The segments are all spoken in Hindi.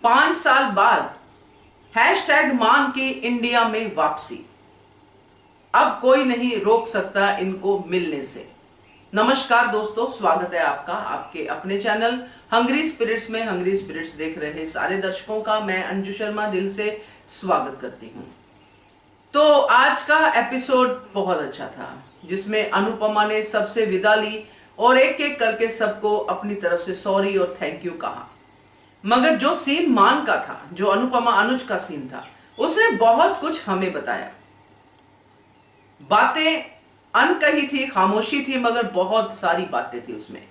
5 साल बाद हैशटैग मान की इंडिया में वापसी। अब कोई नहीं रोक सकता इनको मिलने से। नमस्कार दोस्तों, स्वागत है आपका आपके अपने चैनल हंग्री स्पिरिट्स में। हंग्री स्पिरिट्स देख रहे सारे दर्शकों का मैं अंजू शर्मा दिल से स्वागत करती हूं। तो आज का एपिसोड बहुत अच्छा था, जिसमें अनुपमा ने सबसे विदा ली और एक एक करके सबको अपनी तरफ से सॉरी और थैंक यू कहा। मगर जो सीन मान का था, जो अनुपमा अनुज का सीन था, उसने बहुत कुछ हमें बताया। बातें अनकही थी, खामोशी थी, मगर बहुत सारी बातें थी उसमें।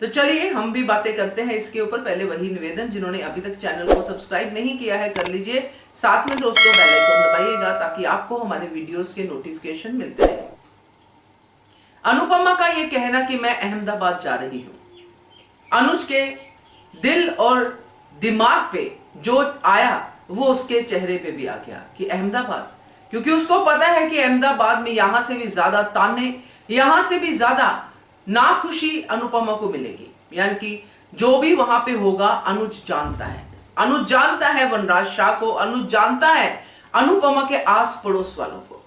तो चलिए हम भी बातें करते हैं इसके ऊपर। पहले वही निवेदन, जिन्होंने अभी तक चैनल को सब्सक्राइब नहीं किया है कर लीजिए, साथ में दोस्तों बेल आइकन दबाइएगा ताकि आपको हमारे वीडियोस के नोटिफिकेशन मिलते रहे। अनुपमा का यह कहना कि मैं अहमदाबाद जा रही हूं, अनुज के दिल और दिमाग पे जो आया वो उसके चेहरे पे भी आ गया कि अहमदाबाद, क्योंकि उसको पता है कि अहमदाबाद में यहां से भी ज्यादा ताने, यहां से भी ज्यादा नाखुशी अनुपमा को मिलेगी। यानी कि जो भी वहां पे होगा अनुज जानता है, अनुज जानता है वनराज शाह को, अनुज जानता है अनुपमा के आस पड़ोस वालों को।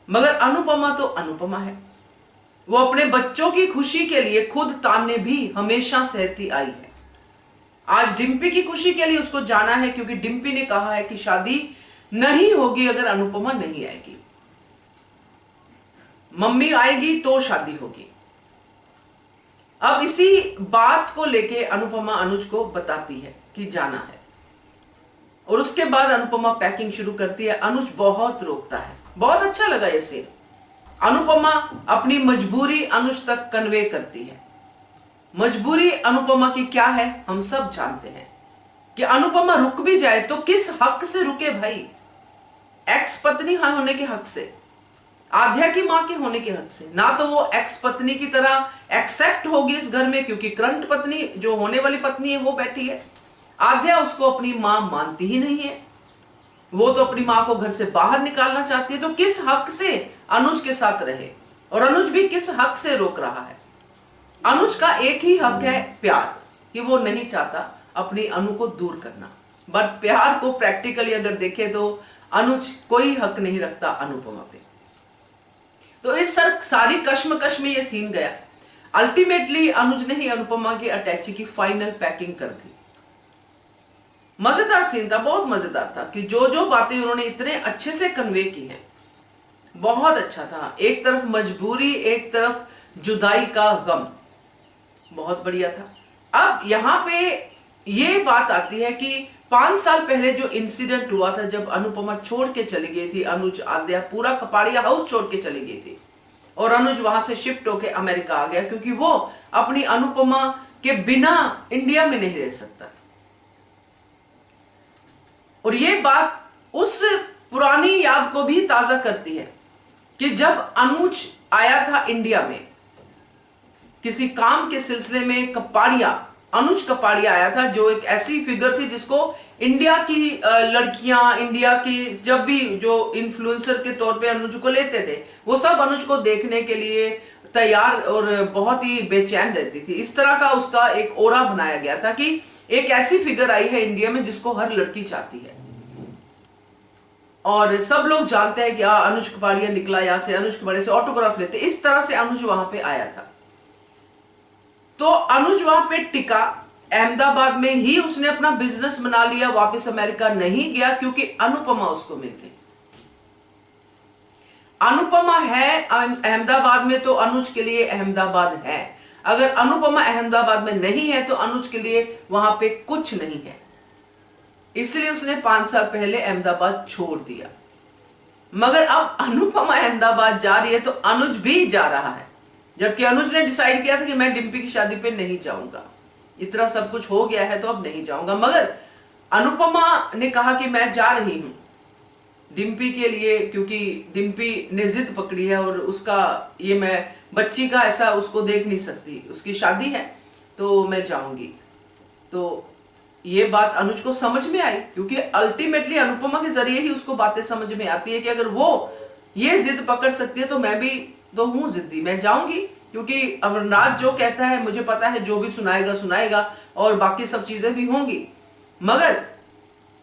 मगर अनुपमा तो अनुपमा है, वो अपने बच्चों की खुशी के लिए खुद ताने भी हमेशा सहती आई है। आज डिम्पी की खुशी के लिए उसको जाना है, क्योंकि डिम्पी ने कहा है कि शादी नहीं होगी अगर अनुपमा नहीं आएगी, मम्मी आएगी तो शादी होगी। अब इसी बात को लेके अनुपमा अनुज को बताती है कि जाना है, और उसके बाद अनुपमा पैकिंग शुरू करती है। अनुज बहुत रोकता है। बहुत अच्छा लगा ये सीन। अनुपमा अपनी मजबूरी अनुज तक कन्वे करती है। मजबूरी अनुपमा की क्या है हम सब जानते हैं कि अनुपमा रुक भी जाए तो किस हक से रुके भाई? एक्स पत्नी होने के हक से, आध्या की मां के होने के हक से। ना तो वो एक्स पत्नी की तरह एक्सेप्ट होगी इस घर में, क्योंकि करंट पत्नी जो होने वाली पत्नी है वो बैठी है। आध्या उसको अपनी मां मानती ही नहीं है, वो तो अपनी मां को घर से बाहर निकालना चाहती है। तो किस हक से अनुज के साथ रहे, और अनुज भी किस हक से रोक रहा है? अनुज का एक ही हक है, प्यार, कि वो नहीं चाहता अपनी अनु को दूर करना। बट प्यार को प्रैक्टिकली अगर देखे तो अनुज कोई हक नहीं रखता अनुपमा पे। तो इस सारी कश्मकश में ये सीन गया। अल्टीमेटली अनुज ने ही अनुपमा के अटैची की फाइनल पैकिंग कर दी। मजेदार सीन था, बहुत मजेदार था कि जो जो बातें उन्होंने इतने अच्छे से कन्वे की हैं, बहुत अच्छा था। एक तरफ मजबूरी, एक तरफ जुदाई का गम, बहुत बढ़िया था। अब यहां पे ये बात आती है कि 5 साल पहले जो इंसिडेंट हुआ था, जब अनुपमा छोड़ के चली गई थी, अनुज आद्या पूरा कपाड़िया हाउस छोड़ के चली गई थी, और अनुज वहां से शिफ्ट होके अमेरिका आ गया, क्योंकि वो अपनी अनुपमा के बिना इंडिया में नहीं रह सकता। और ये बात उस पुरानी याद को भी ताजा करती है कि जब अनुज आया था इंडिया में किसी काम के सिलसिले में, कपाड़िया, अनुज कपाड़िया आया था, जो एक ऐसी फिगर थी जिसको इंडिया की लड़कियां, इंडिया की जब भी जो इन्फ्लुएंसर के तौर पे अनुज को लेते थे, वो सब अनुज को देखने के लिए तैयार और बहुत ही बेचैन रहती थी। इस तरह का उसका एक ओरा बनाया गया था कि एक ऐसी फिगर आई है इंडिया में जिसको हर लड़की चाहती है, और सब लोग जानते हैं कि अनुज कपाड़िया निकला यहां से, अनुज कपाड़िया से ऑटोग्राफ लेते। इस तरह से अनुज वहां पे आया था। तो अनुज वहां पे टिका, अहमदाबाद में ही उसने अपना बिजनेस बना लिया, वापस अमेरिका नहीं गया, क्योंकि अनुपमा उसको मिल गई। अनुपमा है अहमदाबाद में तो अनुज के लिए अहमदाबाद है। अगर अनुपमा अहमदाबाद में नहीं है तो अनुज के लिए वहां पे कुछ नहीं है। इसलिए उसने 5 साल पहले अहमदाबाद छोड़ दिया। मगर अब अनुपमा अहमदाबाद जा रही है तो अनुज भी जा रहा है, जबकि अनुज ने डिसाइड किया था कि मैं डिम्पी की शादी पे नहीं जाऊंगा, इतना सब कुछ हो गया है तो अब नहीं जाऊंगा। मगर अनुपमा ने कहा कि मैं जा रही हूं डिम्पी के लिए, क्योंकि डिम्पी ने जिद पकड़ी है, और उसका ये, मैं बच्ची का ऐसा उसको देख नहीं सकती, उसकी शादी है तो मैं जाऊंगी। तो ये बात अनुज को समझ में आई, क्योंकि अल्टीमेटली अनुपमा के जरिए ही उसको बातें समझ में आती है कि अगर वो ये जिद पकड़ सकती है तो मैं भी तो हूं जिद्दी, मैं जाऊंगी। क्योंकि अमरनाथ जो कहता है, मुझे पता है जो भी सुनाएगा सुनाएगा, और बाकी सब चीजें भी होंगी। मगर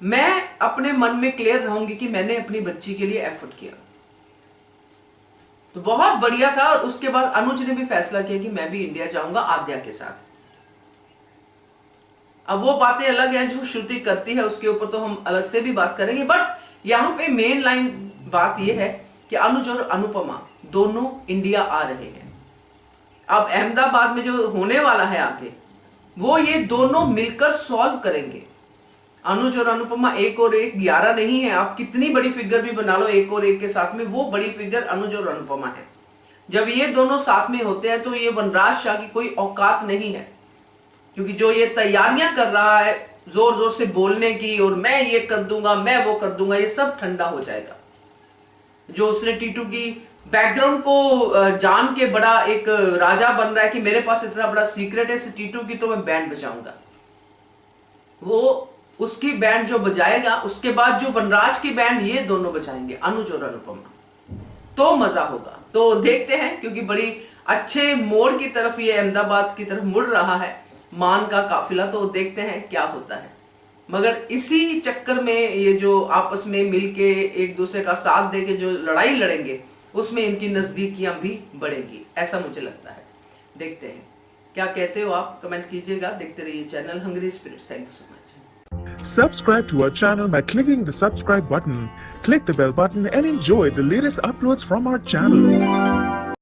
मैं अपने मन में क्लियर रहूंगी कि मैंने अपनी बच्ची के लिए एफर्ट किया। तो बहुत बढ़िया था। और उसके बाद अनुज ने भी फैसला किया कि मैं भी इंडिया जाऊंगा आद्या के साथ। अब वो बातें अलग हैं जो श्रुति करती है, उसके ऊपर तो हम अलग से भी बात करेंगे। बट यहां पे मेन लाइन बात यह है कि अनुज और अनुपमा दोनों इंडिया आ रहे हैं। अब अहमदाबाद में जो होने वाला है आगे, वो ये दोनों मिलकर सॉल्व करेंगे। अनुज और अनुपमा 1 और 1 11 नहीं है। आप कितनी बड़ी फिगर भी बना लो 1 और 1 के साथ में, वो बड़ी फिगर अनुज और अनुपमा है। जब ये दोनों साथ में होते हैं तो ये वनराज शाह की कोई औकात नहीं है, क्योंकि जो ये तैयारियां कर रहा है जोर जोर से बोलने की, और मैं ये कर दूंगा, मैं वो कर दूंगा, ये सब ठंडा हो जाएगा। जो उसने टीटू की बैकग्राउंड को जान के बड़ा एक राजा बन रहा है कि मेरे पास इतना बड़ा सीक्रेट है टीटू की, तो मैं बैंड बजाऊंगा। वो उसकी बैंड जो बजाएगा, उसके बाद जो वनराज की बैंड ये दोनों बजाएंगे, अनुज और अनुपमा, तो मजा होगा। तो देखते हैं, क्योंकि बड़ी अच्छे मोड़ की तरफ ये अहमदाबाद की तरफ मुड़ रहा है मान का काफिला। तो देखते हैं क्या होता है। मगर इसी चक्कर में ये जो आपस में मिलके एक दूसरे का साथ देके जो लड़ाई लड़ेंगे, उसमें इनकी नजदीकियां भी बढ़ेंगी, ऐसा मुझे लगता है। देखते हैं क्या कहते हो आप, कमेंट कीजिएगा। देखते रहिए channel Hungry Spirits. Thank you so much. Subscribe to our channel by clicking the subscribe button. Click the bell button and enjoy the latest uploads from our channel.